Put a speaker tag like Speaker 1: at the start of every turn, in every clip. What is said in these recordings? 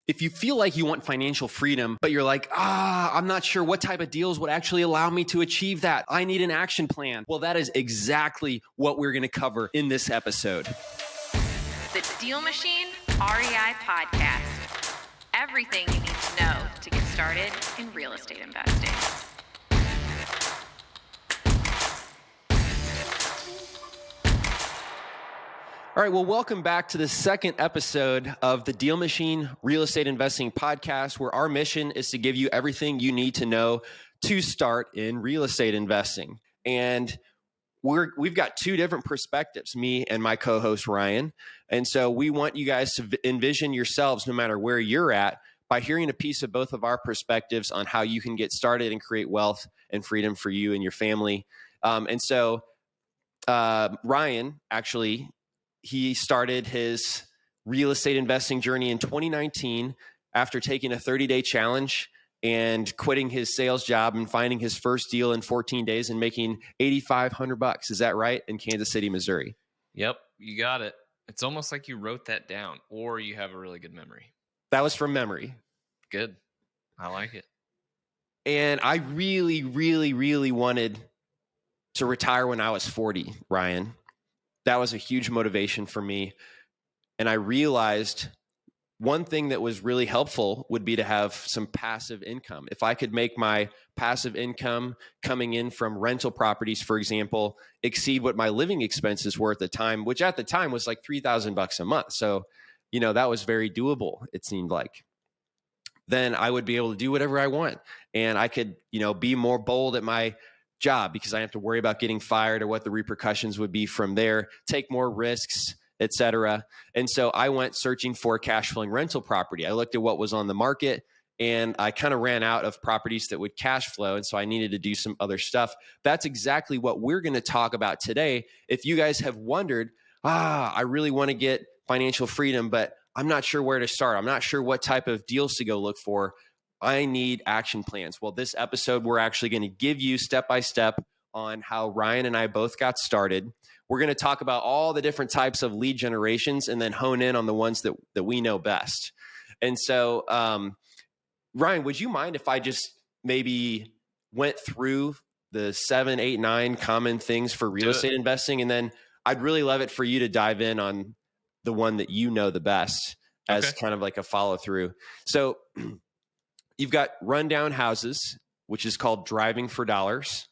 Speaker 1: If you feel like you want financial freedom, but you're like, I'm not sure what type of deals would actually allow me to achieve that. I need an action plan. Well, that is exactly what we're going to cover in this episode.
Speaker 2: The DealMachine REI Podcast. Everything you need to know to get started in real estate investing.
Speaker 1: All right, well, welcome back to the second episode of the DealMachine Real Estate Investing Podcast, where our mission is to give you everything you need to know to start in real estate investing. And we've got two different perspectives, me and my co-host Ryan. And so we want you guys to envision yourselves, no matter where you're at, by hearing a piece of both of our perspectives on how you can get started and create wealth and freedom for you and your family. Ryan, actually, he started his real estate investing journey in 2019 after taking a 30-day challenge and quitting his sales job and finding his first deal in 14 days and making $8,500. Is that right? In Kansas City, Missouri.
Speaker 3: Yep, you got it. It's almost like you wrote that down or you have a really good memory.
Speaker 1: That was from memory.
Speaker 3: Good. I like it.
Speaker 1: And I really, really, really wanted to retire when I was 40, Ryan. That was a huge motivation for me. And I realized one thing that was really helpful would be to have some passive income. If I could make my passive income coming in from rental properties, for example, exceed what my living expenses were at the time, which at the time was like $3,000 a month. So, that was very doable, it seemed like. Then I would be able to do whatever I want. And I could, be more bold at my job because I have to worry about getting fired or what the repercussions would be from there, take more risks, etc. And so I went searching for cash flowing rental property. I looked at what was on the market and I kind of ran out of properties that would cash flow. And so I needed to do some other stuff. That's exactly what we're going to talk about today. If you guys have wondered, I really want to get financial freedom, but I'm not sure where to start. I'm not sure what type of deals to go look for. I need action plans. Well, this episode, we're actually going to give you step-by-step on how Ryan and I both got started. We're going to talk about all the different types of lead generations and then hone in on the ones that we know best. And so, Ryan, would you mind if I just maybe went through the 7, 8, 9 common things for real estate investing? And then I'd really love it for you to dive in on the one that you know the best as kind of like a follow through. So you've got rundown houses, which is called driving for dollars.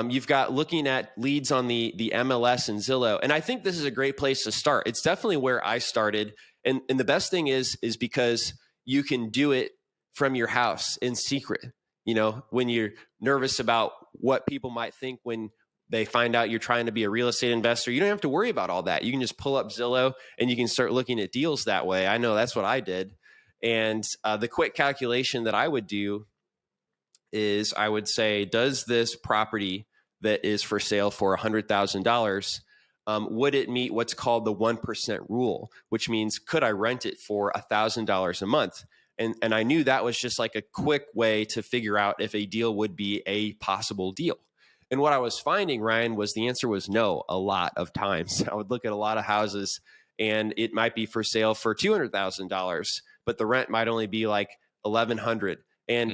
Speaker 1: You've got looking at leads on the MLS and Zillow. And I think this is a great place to start. It's definitely where I started. And the best thing is because you can do it from your house in secret. When you're nervous about what people might think when they find out you're trying to be a real estate investor, you don't have to worry about all that. You can just pull up Zillow and you can start looking at deals that way. I know that's what I did. And the quick calculation that I would do is I would say, does this property that is for sale for $100,000, would it meet what's called the 1% rule, which means could I rent it for $1,000 a month? And I knew that was just like a quick way to figure out if a deal would be a possible deal. And what I was finding, Ryan, was the answer was no a lot of times. I would look at a lot of houses and it might be for sale for $200,000. But the rent might only be like $1,100. And,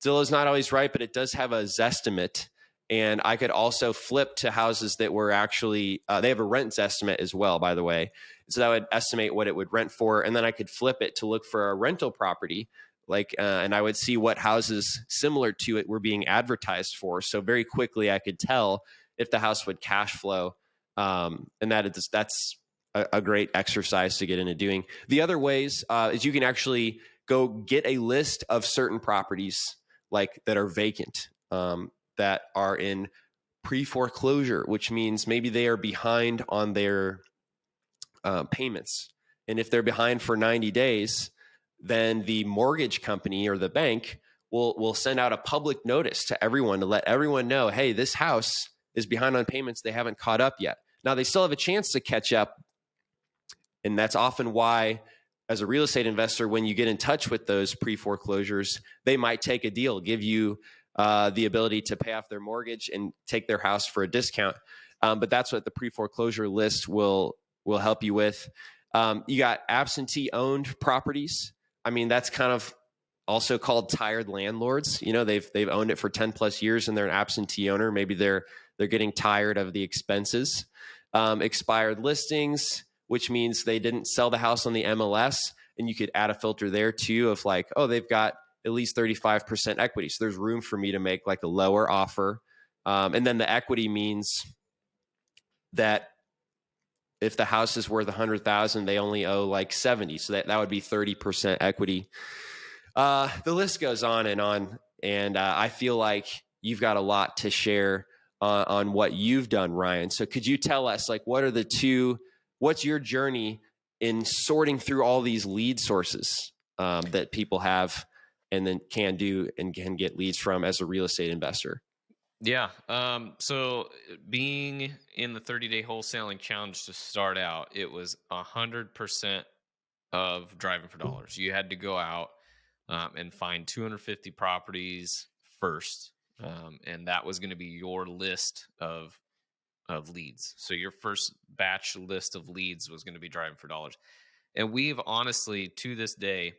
Speaker 1: Zillow's not always right, but it does have a Zestimate. And I could also flip to houses that were actually, they have a rent Zestimate as well, by the way. So that would estimate what it would rent for. And then I could flip it to look for a rental property, and I would see what houses similar to it were being advertised for. So very quickly I could tell if the house would cash flow. And that's a great exercise to get into doing. The other ways is you can actually go get a list of certain properties that are vacant, that are in pre-foreclosure, which means maybe they are behind on their payments. And if they're behind for 90 days, then the mortgage company or the bank will send out a public notice to everyone to let everyone know, hey, this house is behind on payments. They haven't caught up yet. Now, they still have a chance to catch up. And that's often why, as a real estate investor, when you get in touch with those pre-foreclosures, they might take a deal, give you the ability to pay off their mortgage and take their house for a discount. But that's what the pre-foreclosure list will help you with. You got absentee owned properties. I mean, that's kind of also called tired landlords. You know, they've owned it for 10 plus years and they're an absentee owner. Maybe they're getting tired of the expenses. Expired listings, which means they didn't sell the house on the MLS, and you could add a filter there too of like, oh, they've got at least 35% equity, so there's room for me to make like a lower offer. And then the equity means that if the house is worth 100,000, they only owe like 70, so that would be 30% equity. The list goes on, and I feel like you've got a lot to share on what you've done, Ryan. So could you tell us, like, what's your journey in sorting through all these lead sources that people have and then can do and can get leads from as a real estate investor?
Speaker 3: Yeah. So being in the 30-day wholesaling challenge to start out, it was 100% of driving for dollars. You had to go out and find 250 properties first, and that was going to be your list of leads. So your first batch list of leads was going to be driving for dollars. And we've honestly, to this day,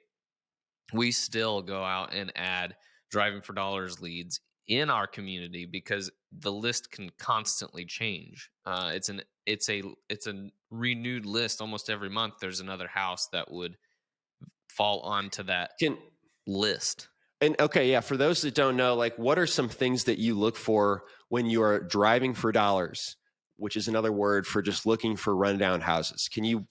Speaker 3: we still go out and add driving for dollars leads in our community because the list can constantly change. It's a renewed list almost every month. There's another house that would fall onto that
Speaker 1: Can
Speaker 3: list.
Speaker 1: And okay, yeah, for those that don't know, like, what are some things that you look for when you are driving for dollars, which is another word for just looking for rundown houses? Can you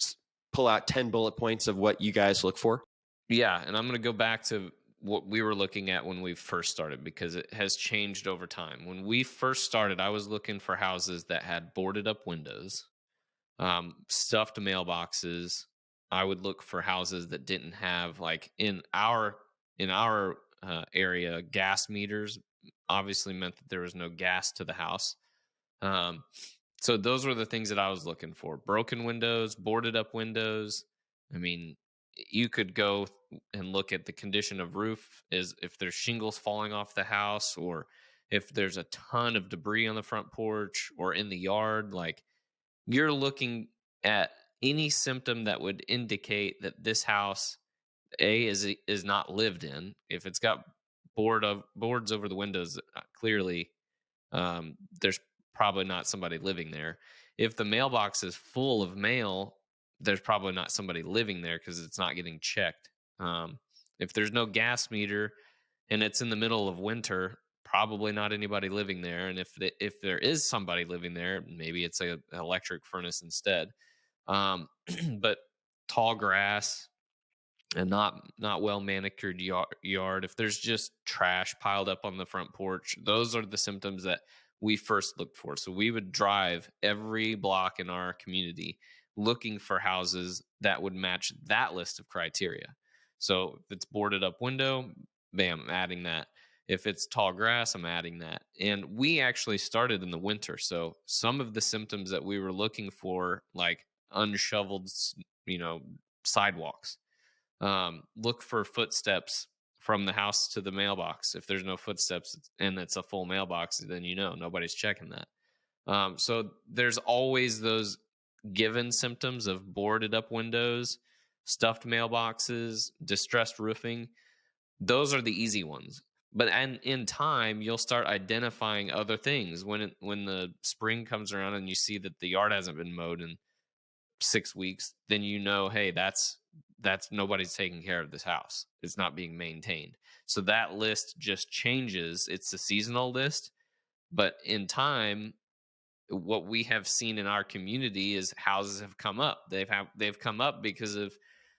Speaker 1: pull out 10 bullet points of what you guys look for?
Speaker 3: Yeah, and I'm going to go back to what we were looking at when we first started because it has changed over time. When we first started, I was looking for houses that had boarded up windows, stuffed mailboxes. I would look for houses that didn't have, like, in our area, gas meters obviously meant that there was no gas to the house. Um, so those were the things that I was looking for: broken windows, boarded up windows. I mean, you could go and look at the condition of roof, is if there's shingles falling off the house, or if there's a ton of debris on the front porch or in the yard. Like, you're looking at any symptom that would indicate that this house is not lived in. If it's got boards over the windows, clearly there's probably not somebody living there. If the mailbox is full of mail, there's probably not somebody living there because it's not getting checked. If there's no gas meter and it's in the middle of winter, probably not anybody living there. And if there is somebody living there, maybe it's an electric furnace instead. Um, but tall grass and not well manicured yard, if there's just trash piled up on the front porch, those are the symptoms that we first looked for. So we would drive every block in our community looking for houses that would match that list of criteria. So if it's boarded up window, bam, I'm adding that. If it's tall grass, I'm adding that. And we actually started in the winter, so some of the symptoms that we were looking for, like unshoveled sidewalks, look for footsteps from the house to the mailbox. If there's no footsteps and it's a full mailbox, then nobody's checking that. So there's always those given symptoms of boarded up windows, stuffed mailboxes, distressed roofing. Those are the easy ones. But in time, you'll start identifying other things when the spring comes around and you see that the yard hasn't been mowed in 6 weeks. Then hey, that's nobody's taking care of this house. It's not being maintained. So that list just changes. It's a seasonal list, but in time, what we have seen in our community is houses have come up. They've come up because of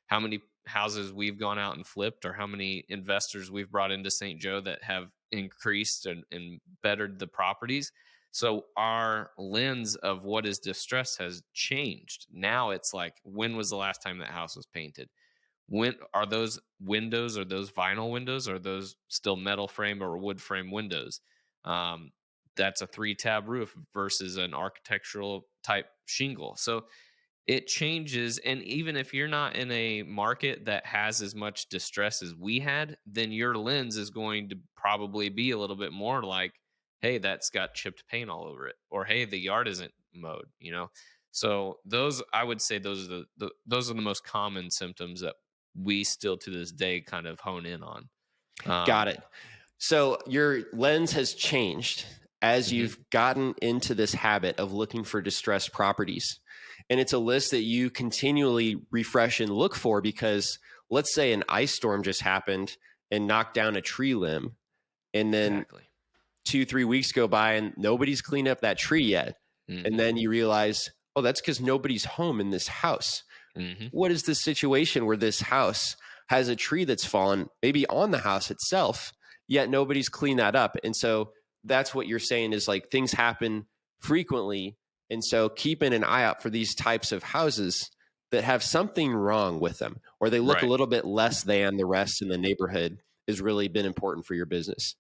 Speaker 3: how many houses we've gone out and flipped, or how many investors we've brought into St. Joe that have increased and bettered the properties. So our lens of what is distress has changed. Now it's like, when was the last time that house was painted? When are those windows? Are those vinyl windows? Or are those still metal frame or wood frame windows? That's a 3-tab roof versus an architectural type shingle. So it changes. And even if you're not in a market that has as much distress as we had, then your lens is going to probably be a little bit more like, hey, that's got chipped paint all over it, or hey, the yard isn't mowed. So those, I would say, those are those are the most common symptoms that we still to this day kind of hone in on.
Speaker 1: Got it. So your lens has changed as
Speaker 3: Mhm.
Speaker 1: you've gotten into this habit of looking for distressed properties. And it's a list that you continually refresh and look for because let's say an ice storm just happened and knocked down a tree limb. And then
Speaker 3: Exactly.
Speaker 1: 2-3 weeks go by and nobody's cleaned up that tree yet. And
Speaker 3: Mhm.
Speaker 1: then you realize, oh, that's because nobody's home in this house.
Speaker 3: Mhm.
Speaker 1: What is this situation where this house has a tree that's fallen, maybe on the house itself, yet nobody's cleaned that up? And so that's what you're saying is like things happen frequently. And so keeping an eye out for these types of houses that have something wrong with them, or they look a
Speaker 3: Right.
Speaker 1: little bit less than the rest in the neighborhood, has really been important for your business.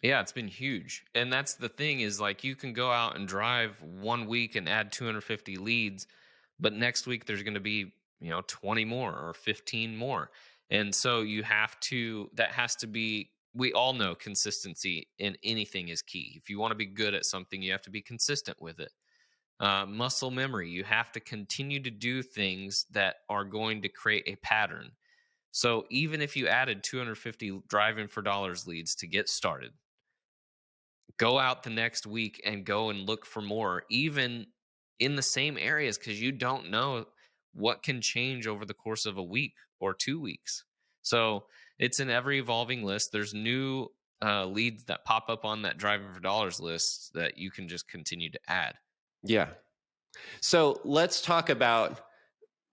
Speaker 3: Yeah, it's been huge. And that's the thing is like you can go out and drive 1 week and add 250 leads, but next week there's going to be, 20 more or 15 more. And so you have to, that has to be, we all know consistency in anything is key. If you want to be good at something, you have to be consistent with it. Muscle memory, you have to continue to do things that are going to create a pattern. So even if you added 250 driving for dollars leads to get started, go out the next week and go and look for more, even in the same areas, because you don't know what can change over the course of a week or 2 weeks. So it's an ever evolving list. There's new leads that pop up on that driving for dollars list that you can just continue to add.
Speaker 1: Yeah. So let's talk about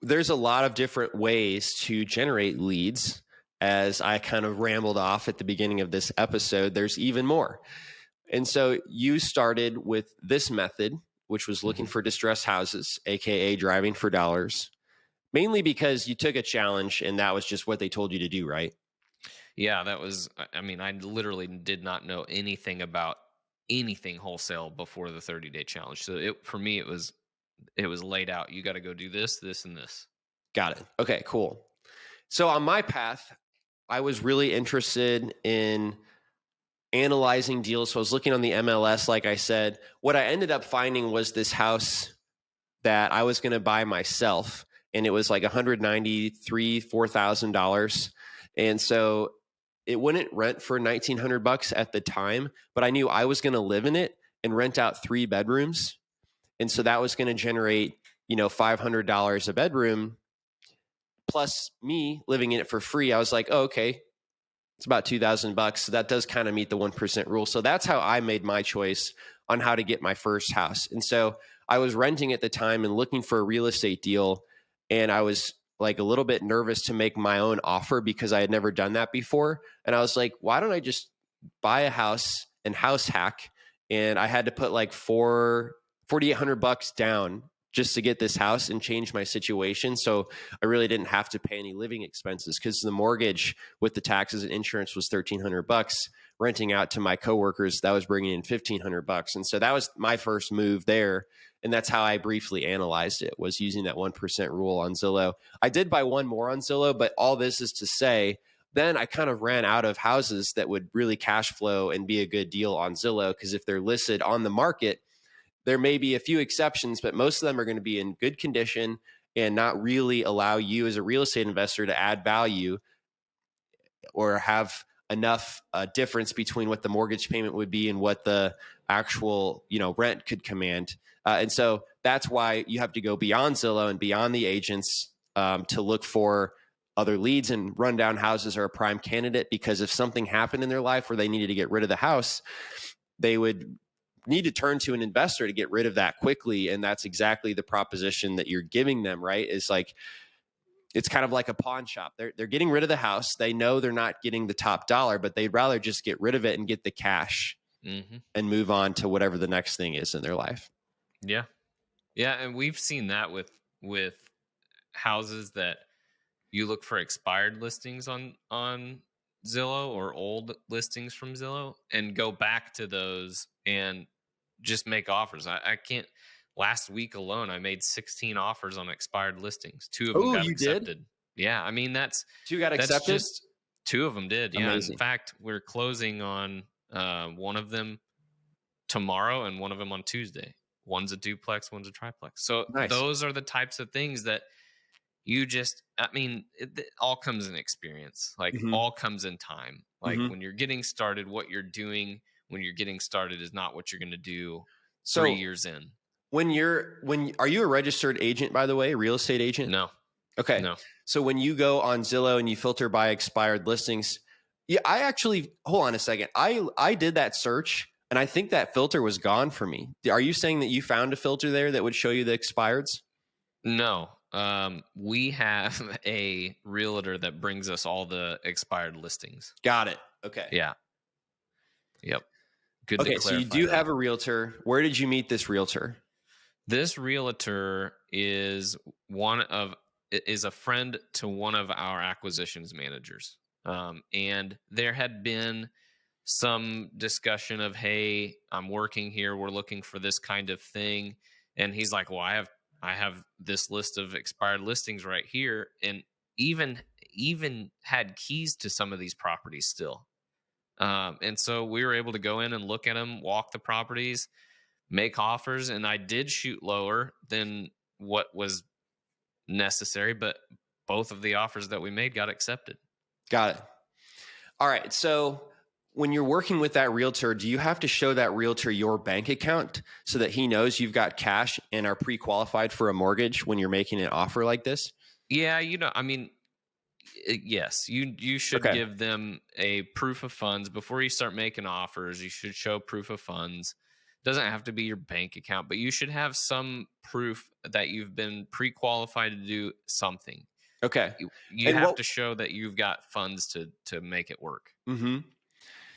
Speaker 1: there's a lot of different ways to generate leads. As I kind of rambled off at the beginning of this episode, there's even more. And so you started with this method, which was looking
Speaker 3: Mhm.
Speaker 1: for distressed houses, AKA driving for dollars, mainly because you took a challenge and that was just what they told you to do, right?
Speaker 3: Yeah, that was, I mean, I literally did not know anything about anything wholesale before the 30-day challenge. So for me, it was laid out. You got to go do this, this, and this.
Speaker 1: Got it. Okay, cool. So on my path, I was really interested in analyzing deals. So I was looking on the MLS, like I said. What I ended up finding was this house that I was going to buy myself, and it was like $193,000-$4,000, and so it wouldn't rent for $1,900 at the time, but I knew I was going to live in it and rent out 3 bedrooms, and so that was going to generate $500 a bedroom plus me living in it for free. I was like, oh, okay, it's about $2,000. So that does kind of meet the 1% rule. So that's how I made my choice on how to get my first house. And so I was renting at the time and looking for a real estate deal. And I was like a little bit nervous to make my own offer because I had never done that before. And I was like, why don't I just buy a house and house hack? And I had to put like $4,800 down just to get this house and change my situation. So I really didn't have to pay any living expenses because the mortgage with the taxes and insurance was $1,300. Renting out to my coworkers, that was bringing in $1,500. And so that was my first move there. And that's how I briefly analyzed it, was using that 1% rule on Zillow. I did buy one more on Zillow, but all this is to say, then I kind of ran out of houses that would really cash flow and be a good deal on Zillow, because if they're listed on the market, there may be a few exceptions, but most of them are going to be in good condition and not really allow you as a real estate investor to add value or have enough difference between what the mortgage payment would be and what the actual rent could command. And so that's why you have to go beyond Zillow and beyond the agents to look for other leads. And rundown houses are a prime candidate, because if something happened in their life where they needed to get rid of the house, they would need to turn to an investor to get rid of that quickly. And that's exactly the proposition that you're giving them, right? Is like, it's kind of like a pawn shop. They're getting rid of the house. They know they're not getting the top dollar, but they'd rather just get rid of it and get the cash
Speaker 3: Hmm.
Speaker 1: and move on to whatever the next thing is in their life.
Speaker 3: Yeah. Yeah. And we've seen that with houses that you look for expired listings on Zillow or old listings from Zillow and go back to those and just make offers. I can't. Last week alone, I made 16 offers on expired listings. Two of them
Speaker 1: Oh,
Speaker 3: got
Speaker 1: you did?
Speaker 3: accepted. Yeah, I mean
Speaker 1: Two got
Speaker 3: that's
Speaker 1: accepted?
Speaker 3: just two of them did. Yeah, in
Speaker 1: Amazing.
Speaker 3: fact, we're closing on one of them tomorrow and one of them on Tuesday. One's a duplex, one's a triplex. So
Speaker 1: Nice.
Speaker 3: those are the types of things that you just, I mean, it all comes in experience, like
Speaker 1: Hmm.
Speaker 3: all comes in time. Like
Speaker 1: Hmm.
Speaker 3: when you're getting started, what you're doing when you're getting started is not what you're going to do 3
Speaker 1: So
Speaker 3: years in.
Speaker 1: are you a registered agent, by the way, real estate agent?
Speaker 3: No,
Speaker 1: Okay.
Speaker 3: no.
Speaker 1: So when you go on Zillow and you filter by expired listings, yeah, I actually, hold on a second. I did that search and I think that filter was gone for me. Are you saying that you found a filter there that would show you the expireds?
Speaker 3: No. We have a realtor that brings us all the expired listings.
Speaker 1: Got it. Okay.
Speaker 3: Yeah. Yep. Good to
Speaker 1: Okay. So you
Speaker 3: clarify
Speaker 1: do
Speaker 3: that.
Speaker 1: have a realtor. Where did you meet this realtor?
Speaker 3: This realtor is a friend to one of our acquisitions managers. And there had been some discussion of, hey, I'm working here, we're looking for this kind of thing. And he's like, well, I have this list of expired listings right here, and even even had keys to some of these properties still. And so we were able to go in and look at them, walk the properties, make offers, and I did shoot lower than what was necessary, but both of the offers that we made got accepted.
Speaker 1: Got it. All right. So when you're working with that realtor, do you have to show that realtor your bank account so that he knows you've got cash and are pre-qualified for a mortgage when you're making an offer like this?
Speaker 3: Yeah, I mean, yes, you should
Speaker 1: Okay.
Speaker 3: give them a proof of funds before you start making offers. You should show proof of funds. Doesn't have to be your bank account, but you should have some proof that you've been pre-qualified to do something.
Speaker 1: Okay.
Speaker 3: You
Speaker 1: And
Speaker 3: have
Speaker 1: what?
Speaker 3: to show that you've got funds to make it work.
Speaker 1: Hmm.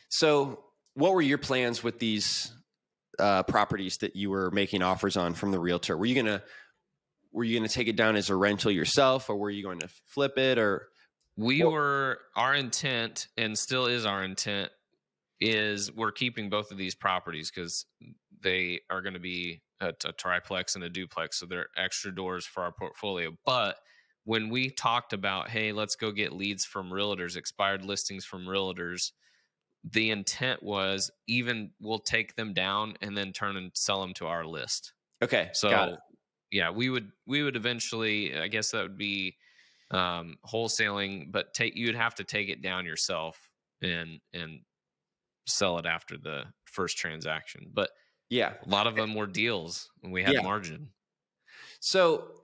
Speaker 1: So what were your plans with these properties that you were making offers on from the realtor? Were you gonna take it down as a rental yourself, or were you going to flip it, or what?
Speaker 3: Our intent, and still is our intent, is we're keeping both of these properties because they are going to be a triplex and a duplex. So they're extra doors for our portfolio. But when we talked about, hey, let's go get leads from realtors, expired listings from realtors, the intent was even we'll take them down and then turn and sell them to our list.
Speaker 1: Okay, got it.
Speaker 3: So yeah, we would eventually, I guess that would be wholesaling, but you'd have to take it down yourself and sell it after the first transaction. But
Speaker 1: Yeah,
Speaker 3: a lot of them were deals and we had
Speaker 1: yeah.
Speaker 3: margin.
Speaker 1: So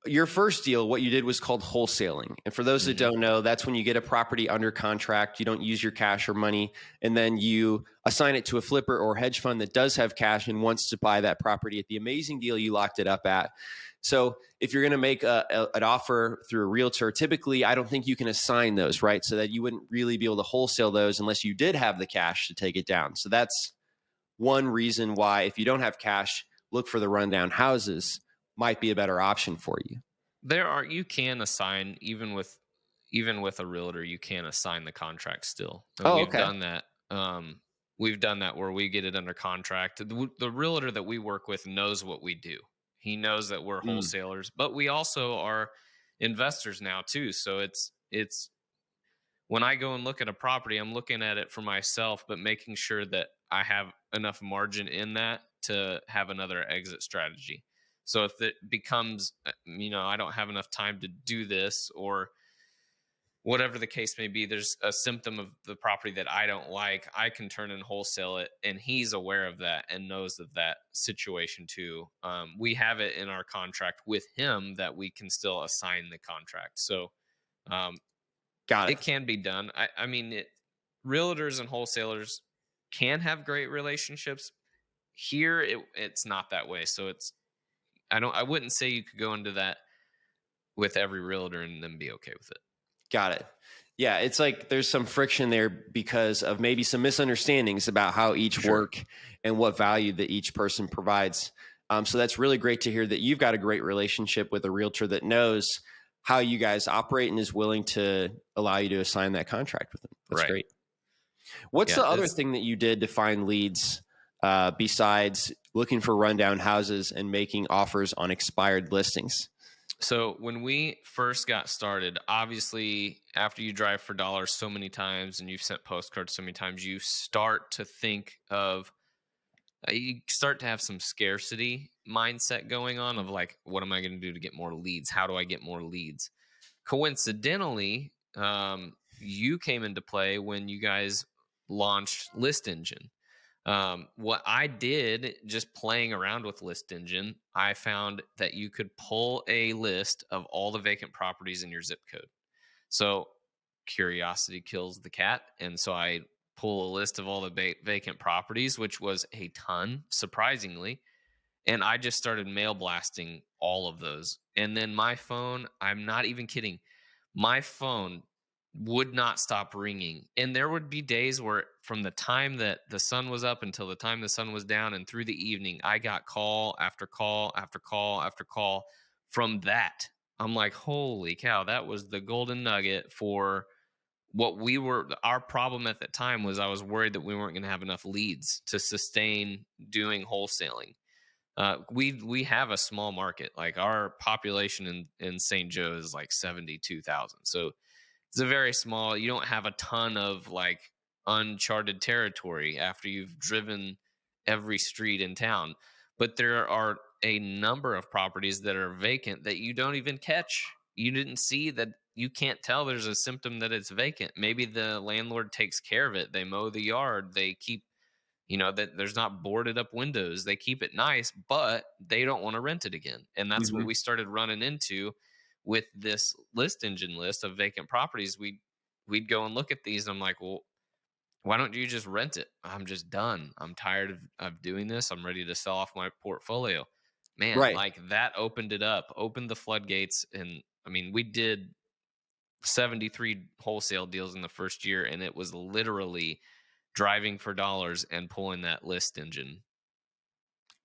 Speaker 1: your first deal, what you did was called wholesaling. And for those that
Speaker 3: Hmm.
Speaker 1: don't know, that's when you get a property under contract, you don't use your cash or money, and then you assign it to a flipper or hedge fund that does have cash and wants to buy that property at the amazing deal you locked it up at. So if you're going to make an offer through a realtor, typically I don't think you can assign those, right? So that you wouldn't really be able to wholesale those unless you did have the cash to take it down. So that's one reason why, if you don't have cash, look for the rundown houses might be a better option for you.
Speaker 3: You can assign, even with a realtor, you can assign the contract still. And
Speaker 1: Oh,
Speaker 3: we've
Speaker 1: okay.
Speaker 3: done that. We've done that where we get it under contract. The realtor that we work with knows what we do. He knows that we're
Speaker 1: Mm,
Speaker 3: wholesalers, but we also are investors now too. So it's when I go and look at a property, I'm looking at it for myself, but making sure that I have enough margin in that to have another exit strategy. So if it becomes, I don't have enough time to do this, or whatever the case may be, there's a symptom of the property that I don't like, I can turn and wholesale it. And he's aware of that and knows of that situation too. We have it in our contract with him that we can still assign the contract. So um,
Speaker 1: got it.
Speaker 3: it can be done. I mean, realtors and wholesalers can have great relationships. Here, it's not that way. So I wouldn't say you could go into that with every realtor and then be okay with it.
Speaker 1: Got it. Yeah, it's like there's some friction there because of maybe some misunderstandings about how each
Speaker 3: Sure.
Speaker 1: work and what value that each person provides. So that's really great to hear that you've got a great relationship with a realtor that knows how you guys operate and is willing to allow you to assign that contract with them. That's
Speaker 3: Right.
Speaker 1: great. What's
Speaker 3: Yeah.
Speaker 1: the other thing that you did to find leads besides looking for rundown houses and making offers on expired listings?
Speaker 3: So when we first got started, obviously after you drive for dollars so many times and you've sent postcards so many times, you start to think of you start to have some scarcity mindset going on of like, what am I going to do to get more leads? How do I get more leads? Coincidentally, you came into play when you guys launched List Engine. What I did just playing around with List Engine, I found that you could pull a list of all the vacant properties in your zip code. So curiosity kills the cat. And so I pull a list of all the vacant properties, which was a ton, surprisingly. And I just started mail blasting all of those. And then my phone, I'm not even kidding, my phone would not stop ringing. And there would be days where from the time that the sun was up until the time the sun was down and through the evening, I got call after call after call after call from that. I'm like, holy cow, that was the golden nugget for what we were. Our problem at that time was I was worried that we weren't going to have enough leads to sustain doing wholesaling. We have a small market. Like our population in St. Joe is like 72,000. So it's a very small. You don't have a ton of like uncharted territory after you've driven every street in town. But there are a number of properties that are vacant that you don't even catch. You didn't see that. You can't tell there's a symptom that it's vacant. Maybe the landlord takes care of it. They mow the yard. They keep, that there's not boarded up windows. They keep it nice, but they don't want to rent it again. And that's what
Speaker 1: Mm-hmm.
Speaker 3: we started running into with this list engine list of vacant properties. We'd go and look at these and I'm like, well, why don't you just rent it? I'm just done. I'm tired of doing this. I'm ready to sell off my portfolio. Man,
Speaker 1: Right.
Speaker 3: like that opened it up, opened the floodgates. And I mean, we did 73 wholesale deals in the first year, and it was literally driving for dollars and pulling that list engine.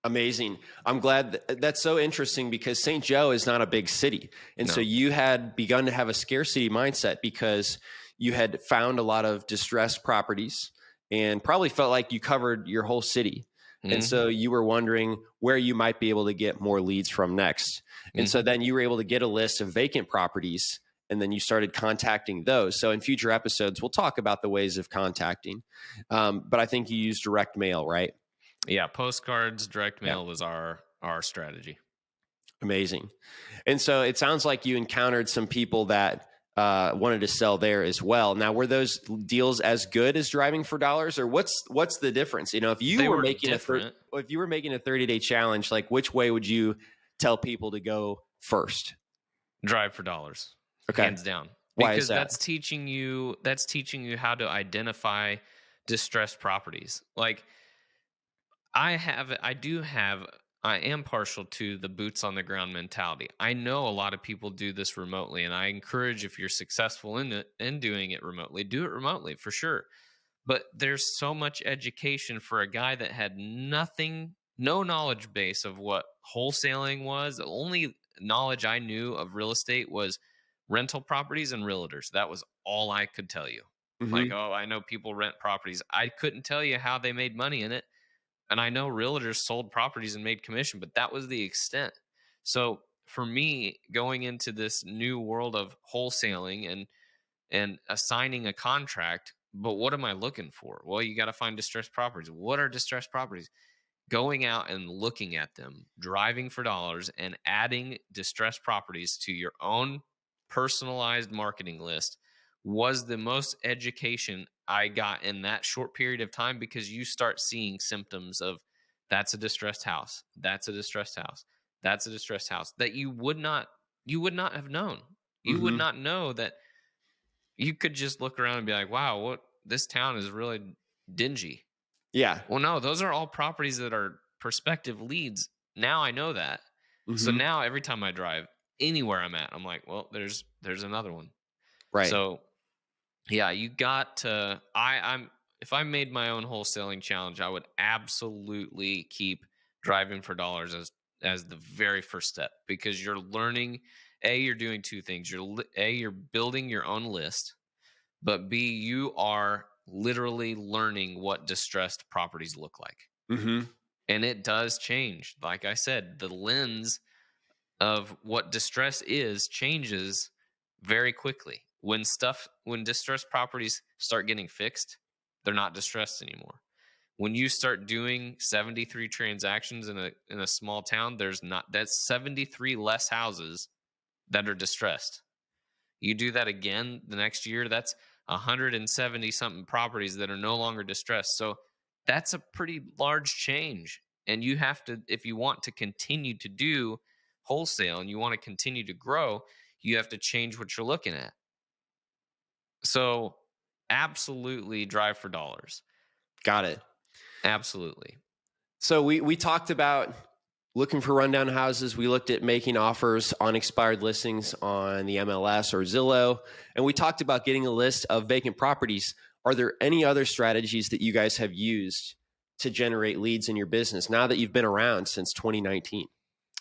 Speaker 1: Amazing. I'm glad that's so interesting because St. Joe is not a big city. And so
Speaker 3: No.
Speaker 1: you had begun to have a scarcity mindset because you had found a lot of distressed properties and probably felt like you covered your whole city. And
Speaker 3: Hmm.
Speaker 1: so you were wondering where you might be able to get more leads from next. And so
Speaker 3: Hmm.
Speaker 1: then you were able to get a list of vacant properties and then you started contacting those. So in future episodes, we'll talk about the ways of contacting. But I think you use direct mail, right?
Speaker 3: Yeah, postcards, direct
Speaker 1: Yeah.
Speaker 3: mail was our strategy.
Speaker 1: Amazing. And so it sounds like you encountered some people that wanted to sell there as well. Now, were those deals as good as driving for dollars, or what's the difference? If you
Speaker 3: They
Speaker 1: were
Speaker 3: were
Speaker 1: making
Speaker 3: different.
Speaker 1: if you were making a 30-day challenge, like which way would you tell people to go first?
Speaker 3: Drive for dollars,
Speaker 1: Okay,
Speaker 3: hands down,
Speaker 1: why is
Speaker 3: because
Speaker 1: that?
Speaker 3: that's teaching you how to identify distressed properties. Like I am partial to the boots on the ground mentality. I know a lot of people do this remotely, and I encourage, if you're successful in it and doing it remotely, do it remotely for sure. But there's so much education for a guy that had nothing, no knowledge base of what wholesaling was. The only knowledge I knew of real estate was rental properties and realtors. That was all I could tell you. Like,
Speaker 1: Hmm.
Speaker 3: oh, I know people rent properties. I couldn't tell you how they made money in it. And I know realtors sold properties and made commission, but that was the extent. So for me, going into this new world of wholesaling and assigning a contract, but what am I looking for? Well, you got to find distressed properties. What are distressed properties? Going out and looking at them, driving for dollars, and adding distressed properties to your own personalized marketing list was the most education I got in that short period of time, because you start seeing symptoms of that's a distressed house, that's a distressed house, that's a distressed house that you would not have known. You would
Speaker 1: Hmm.
Speaker 3: not know that. You could just look around and be like, wow, what, this town is really dingy.
Speaker 1: Yeah.
Speaker 3: Well, no, those are all properties that are prospective leads. Now I know that. So
Speaker 1: Hmm.
Speaker 3: now every time I drive anywhere I'm at, I'm like, well, there's another one.
Speaker 1: Right.
Speaker 3: So yeah, you got to I'm if I made my own wholesaling challenge, I would absolutely keep driving for dollars as the very first step, because you're learning. You're doing two things. You're building your own list, but B, you are literally learning what distressed properties look like.
Speaker 1: Hmm.
Speaker 3: And it does change. Like I said, the lens of what distress is changes very quickly. When distressed properties start getting fixed, they're not distressed anymore. when you start doing 73 transactions in a small town, that's 73 less houses that are distressed. You do that again the next year, that's 170 something properties that are no longer distressed. So that's a pretty large change. And you have to, if you want to continue to do wholesale and you want to continue to grow, you have to change what you're looking at. So absolutely drive for dollars.
Speaker 1: Got it.
Speaker 3: Absolutely.
Speaker 1: So we talked about looking for rundown houses. We looked at making offers on expired listings on the MLS or Zillow. And we talked about getting a list of vacant properties. Are there any other strategies that you guys have used to generate leads in your business now that you've been around since 2019?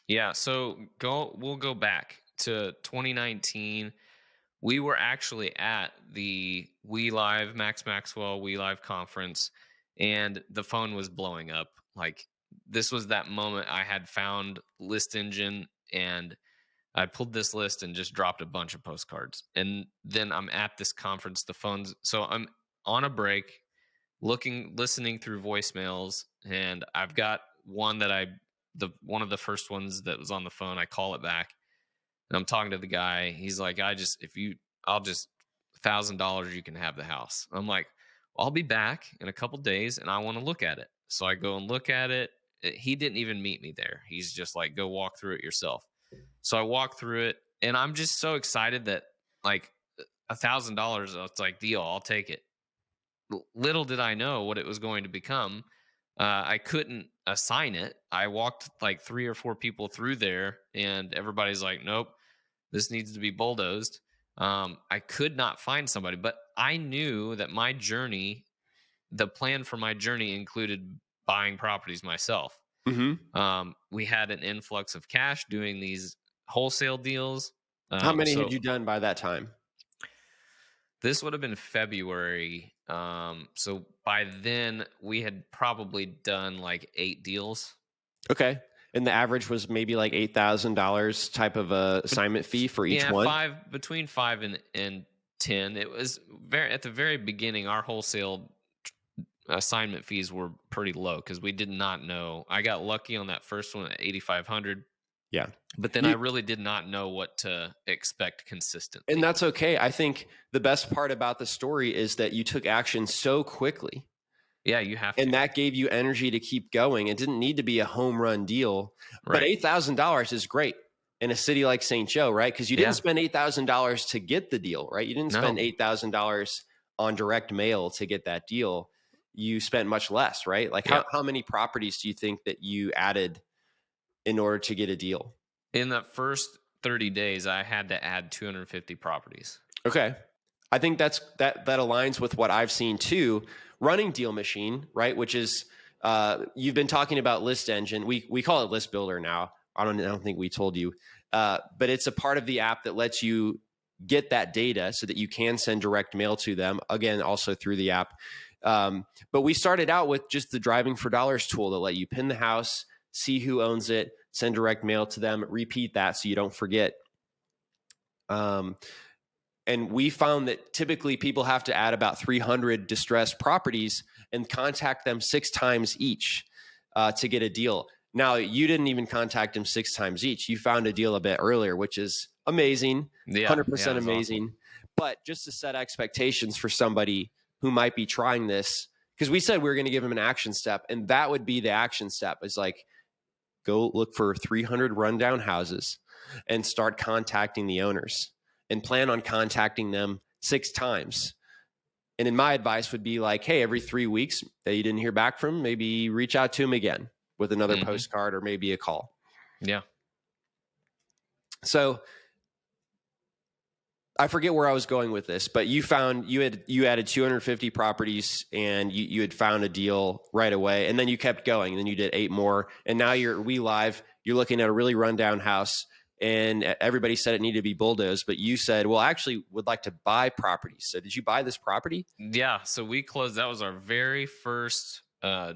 Speaker 3: Yeah. So we'll go back to 2019. We were actually at the We Live Max Maxwell We Live conference, and the phone was blowing up. Like, this was that moment I had found List Engine, and I pulled this list and just dropped a bunch of postcards. And then I'm at this conference, so I'm on a break, listening through voicemails, and I've got one one of the first ones that was on the phone. I call it back, and I'm talking to the guy. He's like, I'll just $1,000, you can have the house. I'm like, I'll be back in a couple days and I want to look at it. So I go and look at it. He didn't even meet me there. He's just like, go walk through it yourself. So I walk through it, and I'm just so excited that, like, $1,000, it's like, deal, I'll take it. Little did I know what it was going to become. I couldn't assign it. I walked like 3 or 4 people through there, and everybody's like, nope, this needs to be bulldozed. I could not find somebody, but I knew that the plan for my journey included buying properties myself.
Speaker 1: Mm-hmm.
Speaker 3: We had an influx of cash doing these wholesale deals.
Speaker 1: How many had you done by that time?
Speaker 3: This would have been February. So by then we had probably done like 8 deals.
Speaker 1: Okay. And the average was maybe like $8,000 type of a assignment fee for each one?
Speaker 3: Between 5 and 10. It was at the very beginning, our wholesale assignment fees were pretty low because we did not know. I got lucky on that first one at 8,500.
Speaker 1: Yeah.
Speaker 3: But then I really did not know what to expect consistently.
Speaker 1: And that's okay. I think the best part about the story is that you took action so quickly.
Speaker 3: Yeah, you have to.
Speaker 1: And that gave you energy to keep going. It didn't need to be a home run deal. Right. But $8,000 is great in a city like St. Joe, right? Because you didn't spend $8,000 to get the deal, right? You didn't spend $8,000 on direct mail to get that deal. You spent much less, right? Like how many properties do you think that you added in order to get a deal?
Speaker 3: In the first 30 days, I had to add 250 properties.
Speaker 1: Okay. I think that aligns with what I've seen too. Running DealMachine, right? Which is, you've been talking about List Engine. We call it List Builder now. I don't think we told you. But it's a part of the app that lets you get that data so that you can send direct mail to them. Again, also through the app. But we started out with just the Driving for Dollars tool that let you pin the house, see who owns it, send direct mail to them, repeat that so you don't forget. And we found that typically people have to add about 300 distressed properties and contact them 6 times each to get a deal. Now, you didn't even contact them 6 times each. You found a deal a bit earlier, which is amazing, 100% amazing. Awesome. But just to set expectations for somebody who might be trying this, because we said we were going to give them an action step, and that would be the action step is like, go look for 300 rundown houses and start contacting the owners and plan on contacting them 6 times. And in my advice would be like, hey, every 3 weeks that you didn't hear back from, maybe reach out to them again with another postcard or maybe a call.
Speaker 3: Yeah.
Speaker 1: So I forget where I was going with this, but you added 250 properties and you had found a deal right away, and then you kept going, and then you did 8 more, and now you're at We Live. You're looking at a really rundown house, and everybody said it needed to be bulldozed, but you said, well, I actually would like to buy properties. So did you buy this property?
Speaker 3: Yeah. So we closed. That was our very first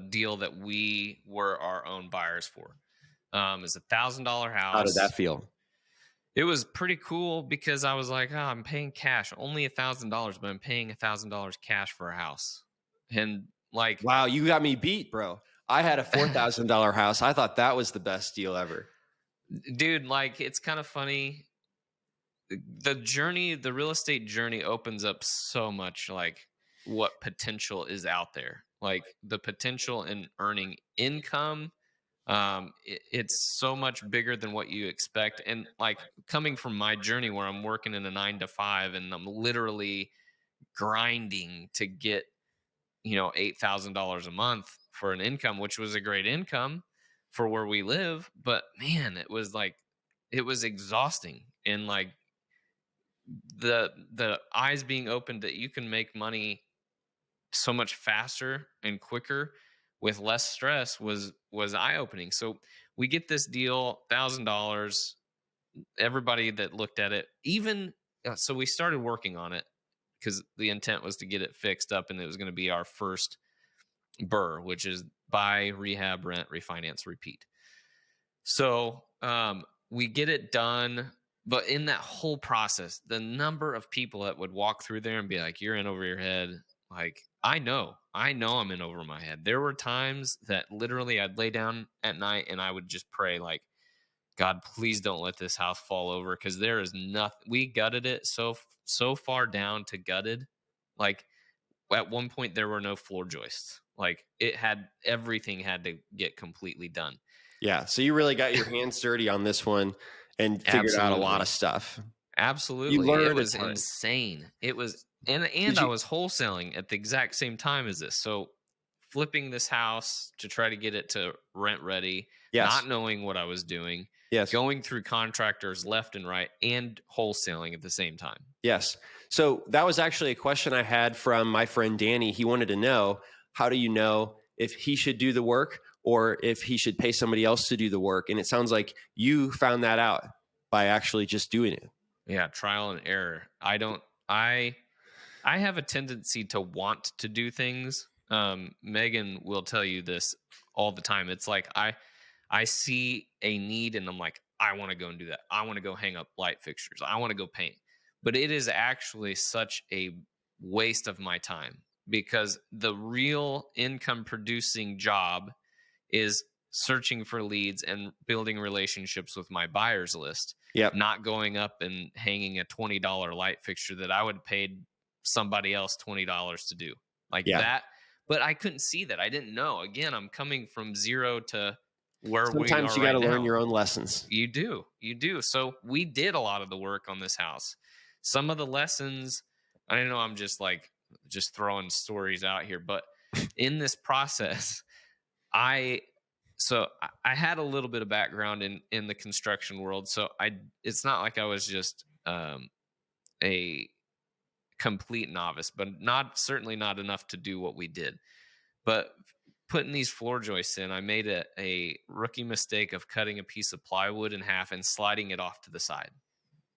Speaker 3: deal that we were our own buyers for. It's $1,000 house.
Speaker 1: How did that feel?
Speaker 3: It was pretty cool because I was like, I'm paying cash, only $1,000, but I'm paying $1,000 cash for a house. And Like,
Speaker 1: Wow, you got me beat, bro. I had a $4,000 house. I thought that was the best deal ever.
Speaker 3: dude, like, it's kind of funny. The real estate journey opens up so much, like, what potential is out there. Like, the potential in earning income, it's so much bigger than what you expect. And like, coming from my journey where I'm working in a 9 to 5 and I'm literally grinding to get, $8,000 a month for an income, which was a great income for where we live. But man, it was exhausting. And like, the eyes being opened that you can make money so much faster and quicker with less stress was eye opening. So we get this deal, $1,000. Everybody that looked at it, even so, we started working on it because the intent was to get it fixed up, and it was going to be our first BRRRR, which is buy, rehab, rent, refinance, repeat. So we get it done. But in that whole process, the number of people that would walk through there and be like, "You're in over your head." Like, I know I'm in over my head. There were times that literally I'd lay down at night and I would just pray, like, God, please don't let this house fall over, because there is nothing. We gutted it so far down to gutted. Like, at one point there were no floor joists. Like, everything had to get completely done.
Speaker 1: Yeah. So you really got your hands dirty on this one and figured out a lot of
Speaker 3: Absolutely.
Speaker 1: stuff. You
Speaker 3: Absolutely. It
Speaker 1: learned a
Speaker 3: was
Speaker 1: ton.
Speaker 3: insane. It was, and
Speaker 1: Did
Speaker 3: I
Speaker 1: you?
Speaker 3: was wholesaling at the exact same time as this. So flipping this house to try to get it to rent ready,
Speaker 1: Yes.
Speaker 3: not knowing what I was doing,
Speaker 1: Yes.
Speaker 3: going through contractors left and right, and wholesaling at the same time.
Speaker 1: Yes. So that was actually a question I had from my friend Danny. He wanted to know, how do you know if he should do the work or if he should pay somebody else to do the work? And it sounds like you found that out by actually just doing it.
Speaker 3: Yeah, trial and error. I have a tendency to want to do things. Megan will tell you this all the time. It's like, I see a need and I'm like, I want to go and do that. I want to go hang up light fixtures. I want to go paint. But it is actually such a waste of my time, because the real income producing job is searching for leads and building relationships with my buyers list,
Speaker 1: Yep.
Speaker 3: not going up and hanging a $20 light fixture that I would have paid somebody else $20 to do, like
Speaker 1: Yeah.
Speaker 3: that. But I couldn't see that. I didn't know. Again, I'm coming from zero to where we
Speaker 1: Sometimes
Speaker 3: are
Speaker 1: you got
Speaker 3: right
Speaker 1: to learn
Speaker 3: now.
Speaker 1: your own lessons.
Speaker 3: You do. So we did a lot of the work on this house. Some of the lessons, I know I'm just throwing stories out here, but in this process, I I had a little bit of background in the construction world. So it's not like I was just a complete novice, but certainly not enough to do what we did. But putting these floor joists in, I made a rookie mistake of cutting a piece of plywood in half and sliding it off to the side.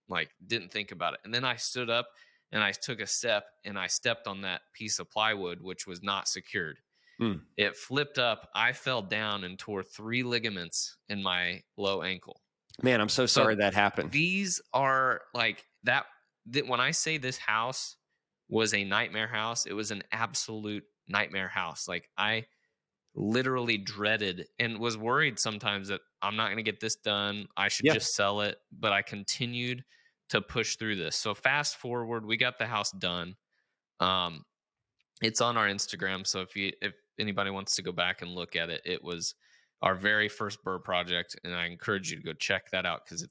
Speaker 3: Like, didn't think about it. And then I stood up and I took a step and I stepped on that piece of plywood, which was not secured.
Speaker 1: Mm.
Speaker 3: It flipped up. I fell down and tore 3 ligaments in my low ankle.
Speaker 1: Man, I'm so sorry
Speaker 3: So
Speaker 1: that happened.
Speaker 3: these are like that when I say this house was a nightmare house, it was an absolute nightmare house. Like, I literally dreaded and was worried sometimes that I'm not going to get this done. I should
Speaker 1: Yeah.
Speaker 3: just sell it. But I continued to push through this. So fast forward, we got the house done. It's on our Instagram. So if anybody wants to go back and look at it, it was our very first BRRRR project, and I encourage you to go check that out, because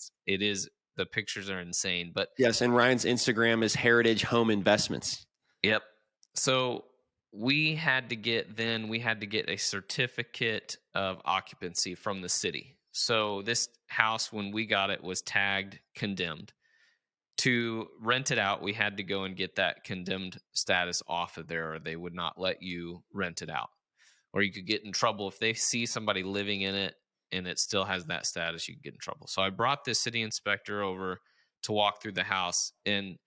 Speaker 3: the pictures are insane. But
Speaker 1: Yes, and Ryan's Instagram is Heritage Home Investments.
Speaker 3: yep. So we had to get a certificate of occupancy from the city. So this house, when we got it, was tagged condemned. To rent it out, we had to go and get that condemned status off of there, or they would not let you rent it out. Or you could get in trouble if they see somebody living in it and it still has that status. You could get in trouble. So I brought this city inspector over to walk through the house, and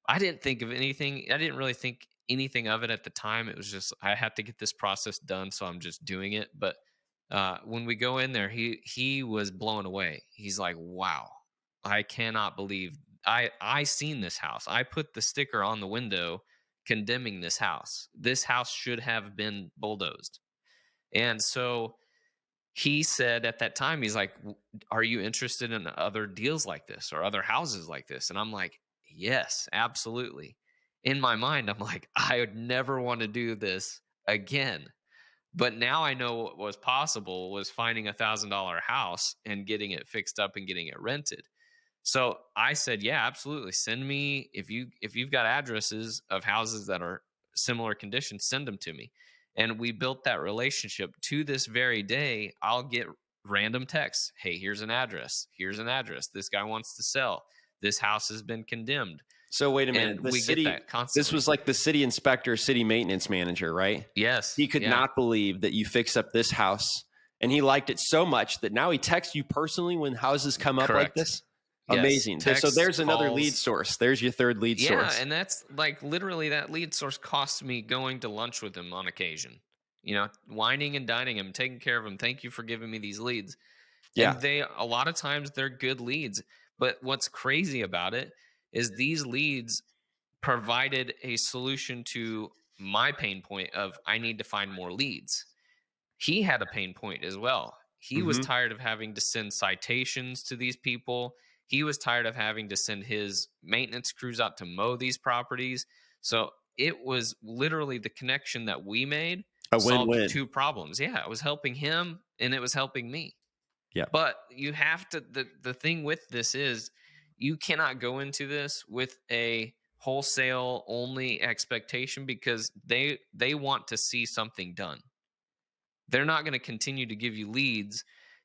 Speaker 3: I didn't think of anything. I didn't really think anything of it at the time. It was just, I had to get this process done, so I'm just doing it. But when we go in there, he was blown away. He's like, "Wow, I cannot believe I seen this house. I put the sticker on the window condemning this house. This house should have been bulldozed. And so he said at that time, he's like, are you interested in other deals like this or other houses like this? And I'm like, yes, absolutely. In my mind, I'm like, I would never want to do this again. But now I know what was possible was finding $1,000 house and getting it fixed up and getting it rented. So I said, yeah, absolutely. Send me, if you've got addresses of houses that are similar condition, send them to me. And we built that relationship. To this very day, I'll get random texts. Hey, here's an address. Here's an address. This guy wants to sell. This house has been condemned.
Speaker 1: So wait a minute.
Speaker 3: And we get that constantly.
Speaker 1: This was like the city inspector, city maintenance manager, right?
Speaker 3: Yes.
Speaker 1: He could not believe that you fixed up this house, and he liked it so much that now he texts you personally when houses come up like this.
Speaker 3: Yes.
Speaker 1: Amazing.
Speaker 3: Text,
Speaker 1: so there's another
Speaker 3: calls.
Speaker 1: lead source. There's your third lead source.
Speaker 3: Yeah, and that's like literally that lead source costs me going to lunch with him on occasion. Whining and dining him, taking care of him. Thank you for giving me these leads.
Speaker 1: Yeah.
Speaker 3: And a lot of times they're good leads. But what's crazy about it is these leads provided a solution to my pain point of I need to find more leads. He had a pain point as well. He was tired of having to send citations to these people. He was tired of having to send his maintenance crews out to mow these properties. So it was literally the connection that we made solved two problems. Yeah, it was helping him and it was helping me.
Speaker 1: Yeah.
Speaker 3: But you have to, the thing with this is you cannot go into this with a wholesale only expectation because they want to see something done. They're not going to continue to give you leads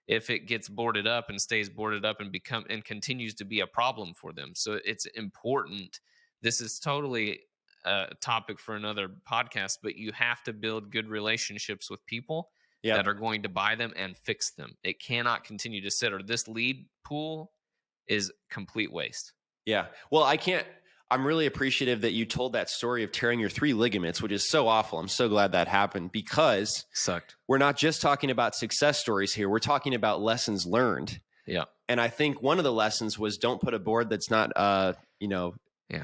Speaker 3: if it gets boarded up and stays boarded up and continues to be a problem for them. So it's important. This is totally a topic for another podcast, but you have to build good relationships with people that are going to buy them and fix them. It cannot continue to sit, or this lead pool is complete waste.
Speaker 1: Yeah. Well, I'm really appreciative that you told that story of tearing your 3 ligaments, which is so awful. I'm so glad that happened because we're not just talking about success stories here. We're talking about lessons learned.
Speaker 3: Yeah.
Speaker 1: And I think one of the lessons was don't put a board that's not,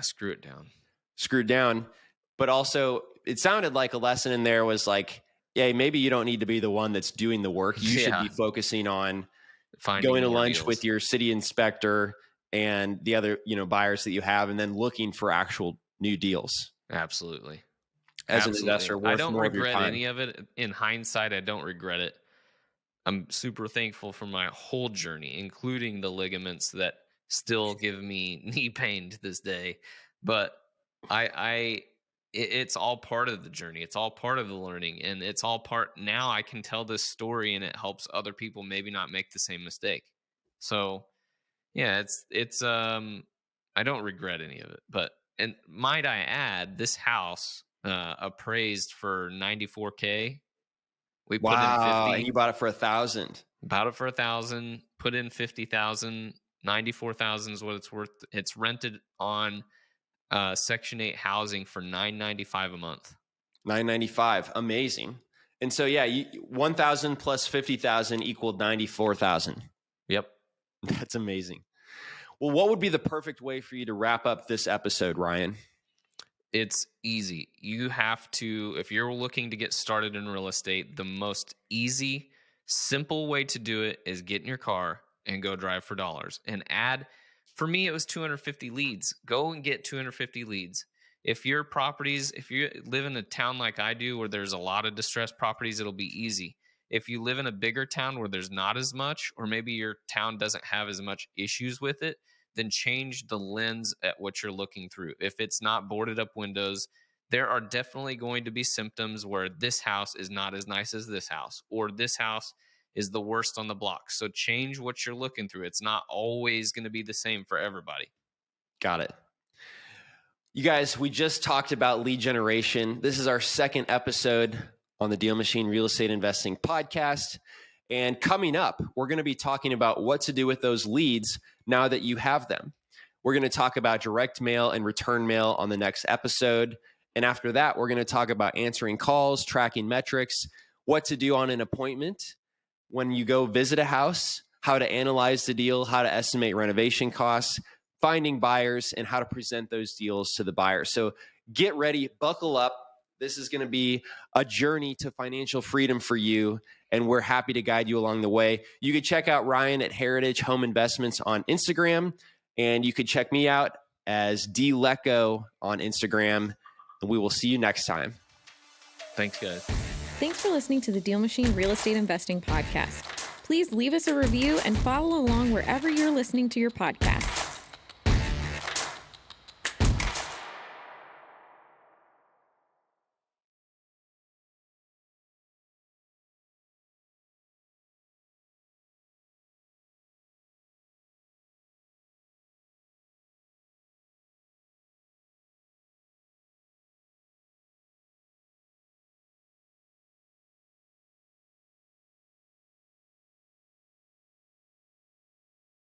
Speaker 3: screw it down.
Speaker 1: Screwed down. But also it sounded like a lesson in there was like, yeah, maybe you don't need to be the one that's doing the work. You should be focusing on going to lunch
Speaker 3: deals
Speaker 1: with your city inspector and the other, buyers that you have, and then looking for actual new deals.
Speaker 3: Absolutely.
Speaker 1: As an investor,
Speaker 3: I don't
Speaker 1: more
Speaker 3: regret
Speaker 1: of your time.
Speaker 3: any of it. In hindsight, I don't regret it. I'm super thankful for my whole journey, including the ligaments that still give me knee pain to this day. But it's all part of the journey. It's all part of the learning, and it's all part. Now I can tell this story, and it helps other people maybe not make the same mistake. So, yeah, it's I don't regret any of it. And might I add, this house appraised for $94K. We put in 50.
Speaker 1: And you bought it for $1,000.
Speaker 3: Bought it for $1,000. Put in $50,000. $94,000 is what it's worth. It's rented on Section 8 housing for $995 a month.
Speaker 1: $995, amazing. And so, yeah, 1,000 plus 50,000 equaled 94,000.
Speaker 3: Yep,
Speaker 1: that's amazing. Well, what would be the perfect way for you to wrap up this episode, Ryan?
Speaker 3: It's easy. You have to, if you're looking to get started in real estate, the most easy, simple way to do it is get in your car and go drive for dollars and add. For me, it was 250 leads. Go and get 250 leads. If you live in a town like I do where there's a lot of distressed properties, it'll be easy. If you live in a bigger town where there's not as much, or maybe your town doesn't have as much issues with it, then change the lens at what you're looking through. If it's not boarded up windows, there are definitely going to be symptoms where this house is not as nice as this house, or this house is the worst on the block. So change what you're looking through. It's not always going to be the same for everybody.
Speaker 1: Got it. You guys, we just talked about lead generation. This is our second episode on the DealMachine Real Estate Investing Podcast. And coming up, we're going to be talking about what to do with those leads now that you have them. We're going to talk about direct mail and return mail on the next episode. And after that, we're going to talk about answering calls, tracking metrics, what to do on an appointment when you go visit a house, how to analyze the deal, how to estimate renovation costs, finding buyers, and how to present those deals to the buyer. So get ready, buckle up. This is going to be a journey to financial freedom for you, and we're happy to guide you along the way. You could check out Ryan at Heritage Home Investments on Instagram, and you could check me out as DLeco on Instagram, and we will see you next time.
Speaker 3: Thanks, guys.
Speaker 4: Thanks for listening to the Deal Machine Real Estate Investing Podcast. Please leave us a review and follow along wherever you're listening to your podcast.